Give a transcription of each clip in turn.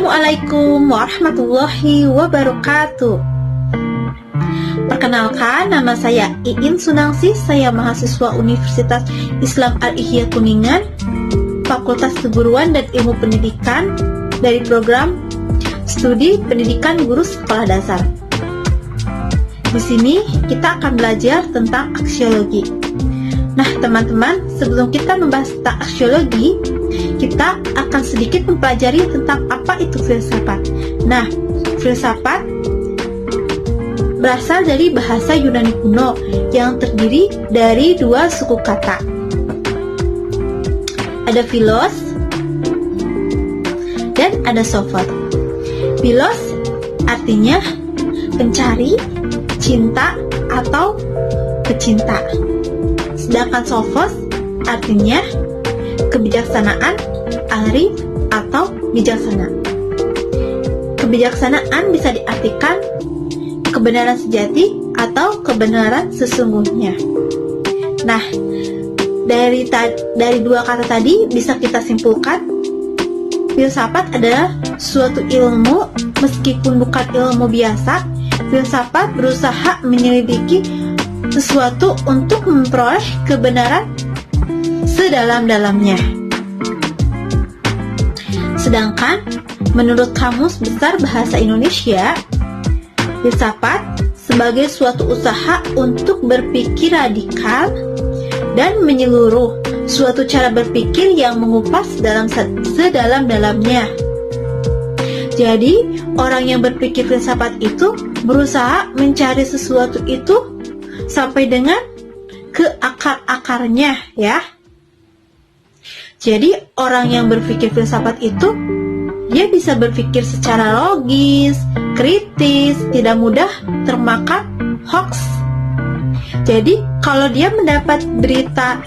Assalamualaikum warahmatullahi wabarakatuh. Perkenalkan, nama saya Iin Sunangsi. Saya mahasiswa Universitas Islam Al-Ihya Kuningan, Fakultas Keguruan dan Ilmu Pendidikan dari program Studi Pendidikan Guru Sekolah Dasar. Di sini kita akan belajar tentang aksiologi. Nah, teman-teman, sebelum kita membahas tentang aksiologi, kita akan sedikit mempelajari tentang apa itu filsafat. Nah, filsafat berasal dari bahasa Yunani kuno yang terdiri dari dua suku kata. Ada philos dan ada sophos. Philos artinya pencari, cinta, atau pecinta. Sedangkan sophos artinya kebijaksanaan, arif, atau bijaksana. Kebijaksanaan bisa diartikan kebenaran sejati atau kebenaran sesungguhnya. Nah, dari dua kata tadi bisa kita simpulkan filsafat adalah suatu ilmu. Meskipun bukan ilmu biasa, filsafat berusaha menyelidiki sesuatu untuk memperoleh kebenaran sedalam-dalamnya. Sedangkan menurut Kamus Besar Bahasa Indonesia, filsafat sebagai suatu usaha untuk berpikir radikal dan menyeluruh, suatu cara berpikir yang mengupas dalam sedalam-dalamnya. Jadi, orang yang berpikir filsafat itu berusaha mencari sesuatu itu sampai dengan ke akar-akarnya, ya. Jadi, orang yang berpikir filsafat itu dia bisa berpikir secara logis, kritis, tidak mudah termakan hoax. Jadi, kalau dia mendapat berita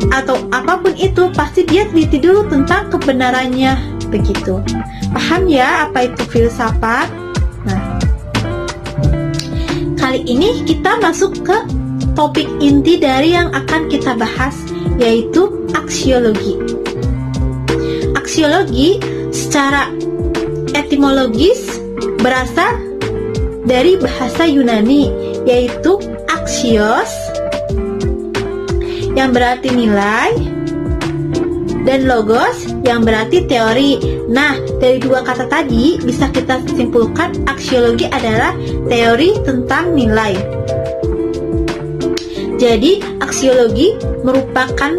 atau apapun itu, pasti dia teliti dulu tentang kebenarannya, begitu. Paham ya apa itu filsafat? Nah, kali ini kita masuk ke topik inti dari yang akan kita bahas, yaitu aksiologi. Aksiologi secara etimologis berasal dari bahasa Yunani, yaitu axios yang berarti nilai dan logos yang berarti teori. Nah, dari dua kata tadi bisa kita simpulkan aksiologi adalah teori tentang nilai. Jadi, aksiologi merupakan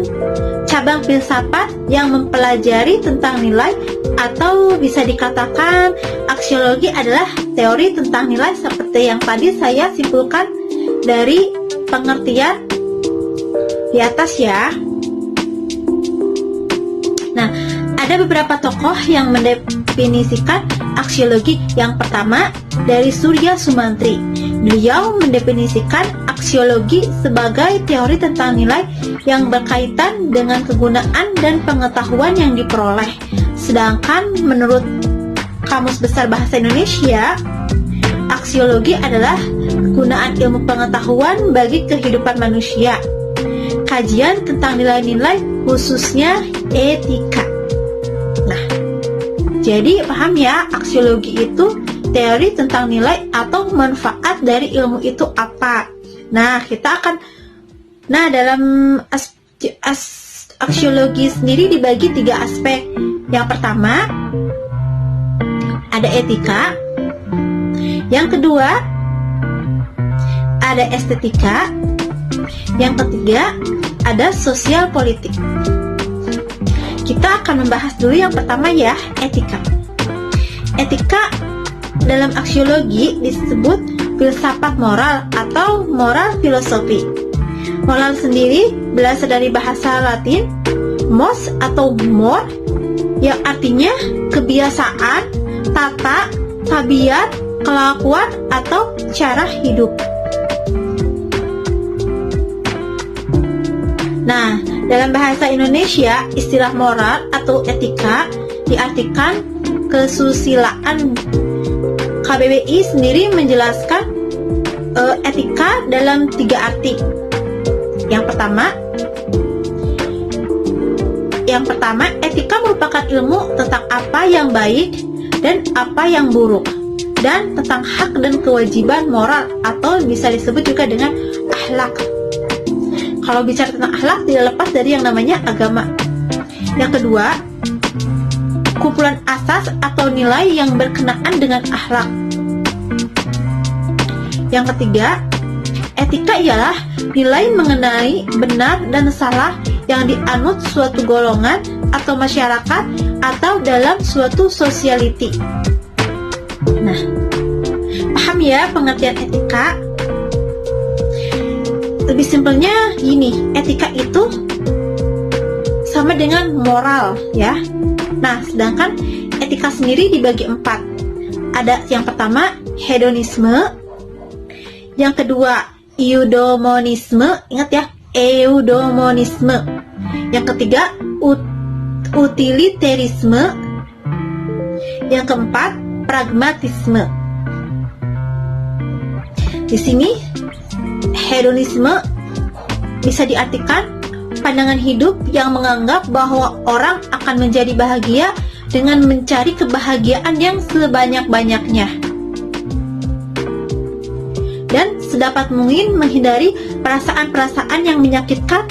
cabang filsafat yang mempelajari tentang nilai, atau bisa dikatakan aksiologi adalah teori tentang nilai seperti yang tadi saya simpulkan dari pengertian di atas, ya. Nah, ada beberapa tokoh yang mendefinisikan aksiologi. Yang pertama, dari Surya Sumantri. Beliau mendefinisikan aksiologi sebagai teori tentang nilai yang berkaitan dengan kegunaan dan pengetahuan yang diperoleh. Sedangkan menurut Kamus Besar Bahasa Indonesia, aksiologi adalah kegunaan ilmu pengetahuan bagi kehidupan manusia. Kajian tentang nilai-nilai, khususnya etika. Nah, jadi paham ya, aksiologi itu teori tentang nilai atau manfaat dari ilmu itu apa. Nah, dalam aksiologi sendiri dibagi 3 aspek. Yang pertama, ada etika. Yang kedua, ada estetika. Yang ketiga, ada sosial politik. Kita akan membahas dulu yang pertama, ya, etika. Etika dalam aksiologi disebut filsafat moral atau moral filosofi. Moral sendiri berasal dari bahasa Latin mos atau mor, yang artinya kebiasaan, tata, tabiat, kelakuan, atau cara hidup. Nah, dalam bahasa Indonesia, istilah moral atau etika diartikan kesusilaan. KBBI sendiri menjelaskan etika dalam 3 arti. Yang pertama, etika merupakan ilmu tentang apa yang baik dan apa yang buruk, dan tentang hak dan kewajiban moral atau bisa disebut juga dengan akhlak. Kalau bicara tentang akhlak tidak lepas dari yang namanya agama. Yang kedua, kumpulan asas atau nilai yang berkenaan dengan akhlak. Yang ketiga, etika ialah nilai mengenai benar dan salah yang dianut suatu golongan atau masyarakat atau dalam suatu society. Nah, paham ya pengertian etika? Lebih simpelnya gini, etika itu sama dengan moral ya. Nah, sedangkan etika sendiri dibagi 4. Ada yang pertama, hedonisme. Yang kedua, eudaimonisme. Ingat ya, eudaimonisme. Yang ketiga, utilitarisme. Yang keempat, pragmatisme. Di sini hedonisme bisa diartikan pandangan hidup yang menganggap bahwa orang akan menjadi bahagia dengan mencari kebahagiaan yang sebanyak-banyaknya dan sedapat mungkin menghindari perasaan-perasaan yang menyakitkan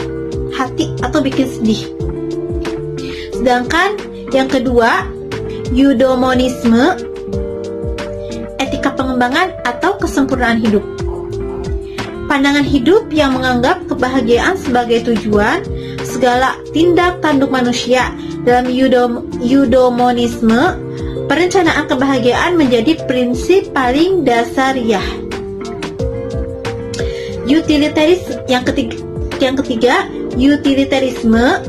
hati atau bikin sedih. Sedangkan yang kedua, eudaimonisme, etika pengembangan atau kesempurnaan hidup. Pandangan hidup yang menganggap kebahagiaan sebagai tujuan segala tindak tanduk manusia. Dalam eudaimonisme, perencanaan kebahagiaan menjadi prinsip paling dasariah. Yang ketiga, utilitarisme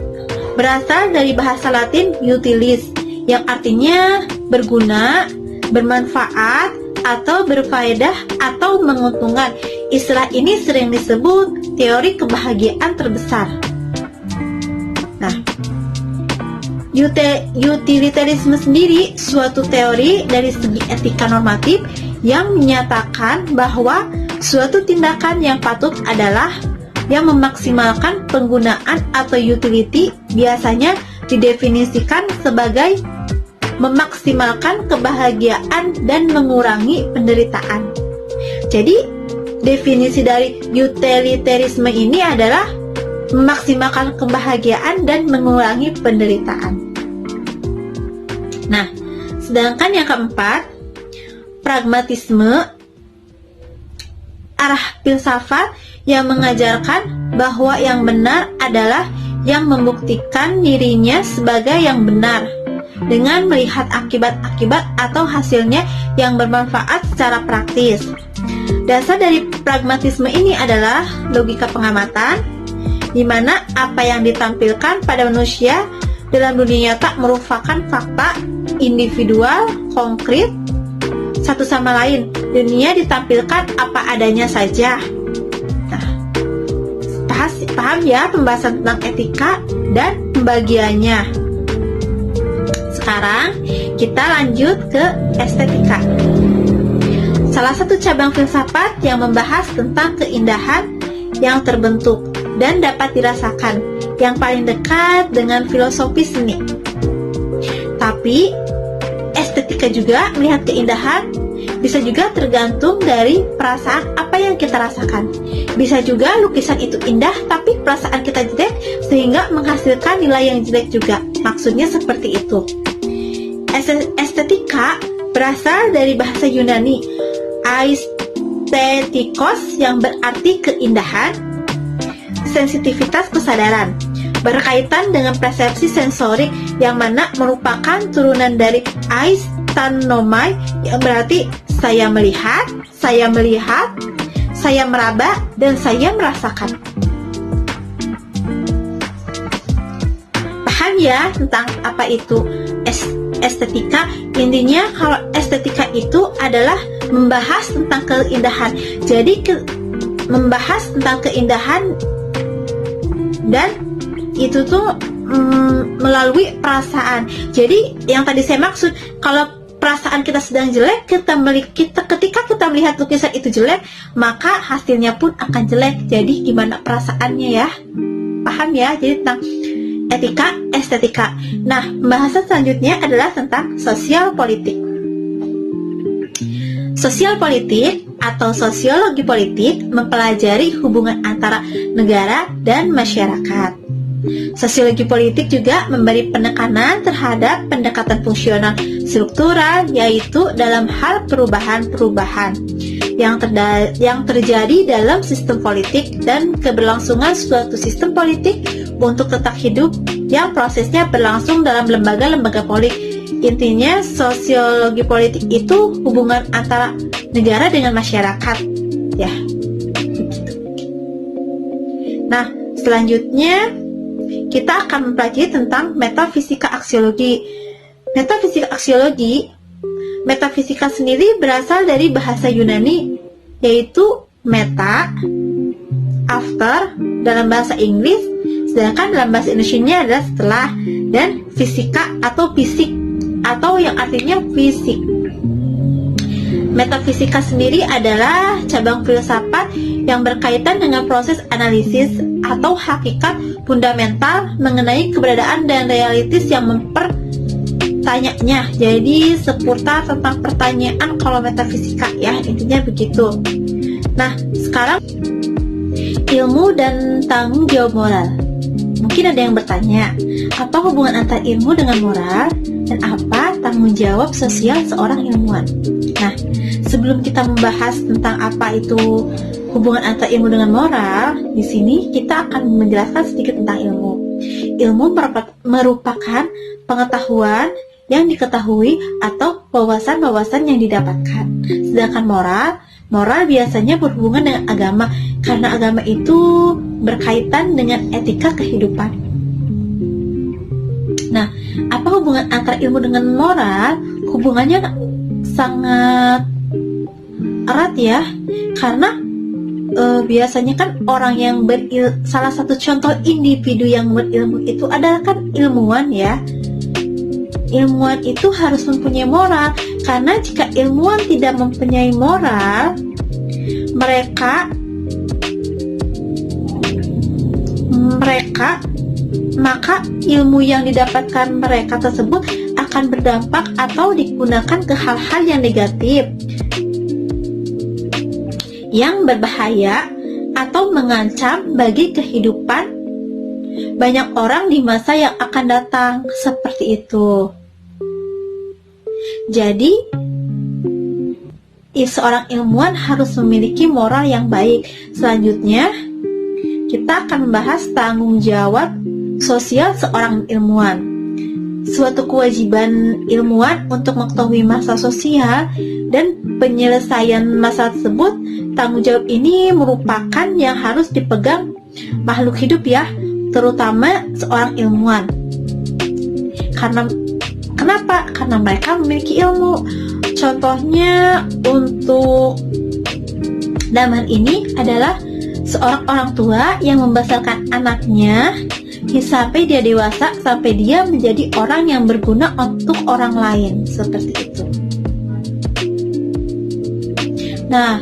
berasal dari bahasa Latin utilis, yang artinya berguna, bermanfaat, atau berfaedah atau menguntungkan. Istilah ini sering disebut teori kebahagiaan terbesar. Nah, utilitarisme sendiri suatu teori dari segi etika normatif yang menyatakan bahwa suatu tindakan yang patut adalah yang memaksimalkan penggunaan atau utility, biasanya didefinisikan sebagai memaksimalkan kebahagiaan dan mengurangi penderitaan. Jadi, definisi dari utilitarisme ini adalah memaksimalkan kebahagiaan dan mengurangi penderitaan. Nah, sedangkan yang keempat, pragmatisme, arah filsafat yang mengajarkan bahwa yang benar adalah yang membuktikan dirinya sebagai yang benar dengan melihat akibat-akibat atau hasilnya yang bermanfaat secara praktis. Dasar dari pragmatisme ini adalah logika pengamatan, di mana apa yang ditampilkan pada manusia dalam dunia nyata merupakan fakta individual, konkret, satu sama lain. Dunia ditampilkan apa adanya saja. Nah, paham ya pembahasan tentang etika dan pembagiannya. Sekarang kita lanjut ke estetika. Salah satu cabang filsafat yang membahas tentang keindahan yang terbentuk dan dapat dirasakan, yang paling dekat dengan filosofi seni. Tapi estetika juga melihat keindahan bisa juga tergantung dari perasaan apa yang kita rasakan. Bisa juga lukisan itu indah tapi perasaan kita jelek sehingga menghasilkan nilai yang jelek juga. Maksudnya seperti itu. Estetika berasal dari bahasa Yunani aesthetikos yang berarti keindahan, sensitivitas kesadaran, berkaitan dengan persepsi sensorik yang mana merupakan turunan dari aisthenomai yang berarti saya melihat, saya meraba, dan saya merasakan. Paham ya tentang apa itu estetika? Intinya kalau estetika itu adalah membahas tentang keindahan. Jadi membahas tentang keindahan dan itu tuh melalui perasaan. Jadi yang tadi saya maksud, kalau perasaan kita sedang jelek, ketika kita melihat lukisan itu jelek, maka hasilnya pun akan jelek. Jadi gimana perasaannya ya? Paham ya? Jadi tentang etika, estetika. Nah, pembahasan selanjutnya adalah tentang sosial politik. Sosial politik atau sosiologi politik mempelajari hubungan antara negara dan masyarakat. Sosiologi politik juga memberi penekanan terhadap pendekatan fungsional struktural, yaitu dalam hal perubahan-perubahan yang terjadi dalam sistem politik dan keberlangsungan suatu sistem politik untuk tetap hidup yang prosesnya berlangsung dalam lembaga-lembaga politik. Intinya sosiologi politik itu hubungan antara negara dengan masyarakat, ya. Nah, selanjutnya kita akan mempelajari tentang metafisika aksiologi. Metafisika sendiri berasal dari bahasa Yunani, yaitu meta, after dalam bahasa Inggris, sedangkan dalam bahasa Indonesianya adalah setelah, dan fisika atau fisik, atau yang artinya fisik. Metafisika sendiri adalah cabang filsafat yang berkaitan dengan proses analisis atau hakikat fundamental mengenai keberadaan dan realitas yang mempertanyanya. Jadi seputar tentang pertanyaan kalau metafisika, ya, intinya begitu. Nah, sekarang ilmu dan tanggung jawab moral. Mungkin ada yang bertanya, apa hubungan antara ilmu dengan moral dan apa tanggung jawab sosial seorang ilmuwan? Nah, sebelum kita membahas tentang apa itu hubungan antara ilmu dengan moral, di sini kita akan menjelaskan sedikit tentang ilmu. Ilmu merupakan pengetahuan yang diketahui atau wawasan-wawasan yang didapatkan. Sedangkan moral biasanya berhubungan dengan agama, karena agama itu berkaitan dengan etika kehidupan. Nah, apa hubungan antara ilmu dengan moral? Hubungannya sangat erat, ya, karena biasanya kan orang yang salah satu contoh individu yang berilmu itu adalah kan ilmuwan, ya. Ilmuwan itu harus mempunyai moral, karena jika ilmuwan tidak mempunyai moral, maka ilmu yang didapatkan mereka tersebut akan berdampak atau digunakan ke hal-hal yang negatif, yang berbahaya atau mengancam bagi kehidupan banyak orang di masa yang akan datang, seperti itu. Jadi, seorang ilmuwan harus memiliki moral yang baik. Selanjutnya, kita akan membahas tanggung jawab sosial seorang ilmuwan. Suatu kewajiban ilmuwan untuk mengetahui masalah sosial dan penyelesaian masalah tersebut. Tanggung jawab ini merupakan yang harus dipegang makhluk hidup, ya, terutama seorang ilmuwan. Kenapa? Karena mereka memiliki ilmu. Contohnya untuk dalam hal ini adalah seorang orang tua yang membesarkan anaknya sampai dia dewasa, sampai dia menjadi orang yang berguna untuk orang lain, seperti itu. Nah,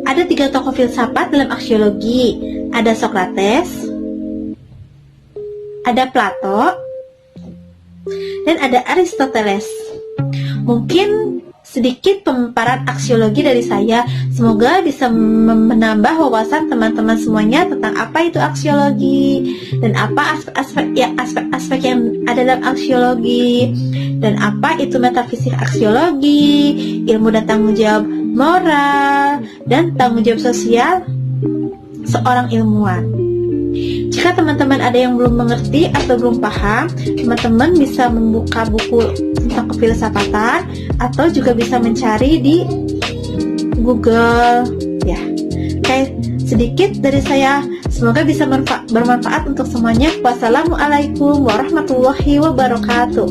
ada 3 tokoh filsafat dalam aksiologi. Ada Socrates, ada Plato, dan ada Aristoteles. Mungkin sedikit pemaparan aksiologi dari saya. Semoga bisa menambah wawasan teman-teman semuanya tentang apa itu aksiologi dan apa aspek-aspek yang ada dalam aksiologi, dan apa itu metafisik aksiologi, ilmu dan tanggung jawab moral, dan tanggung jawab sosial seorang ilmuwan. Jika teman-teman ada yang belum mengerti atau belum paham, teman-teman bisa membuka buku tentang kefilsafatan atau juga bisa mencari di Google, ya. Oke, sedikit dari saya. Semoga bisa bermanfaat untuk semuanya. Wassalamualaikum warahmatullahi wabarakatuh.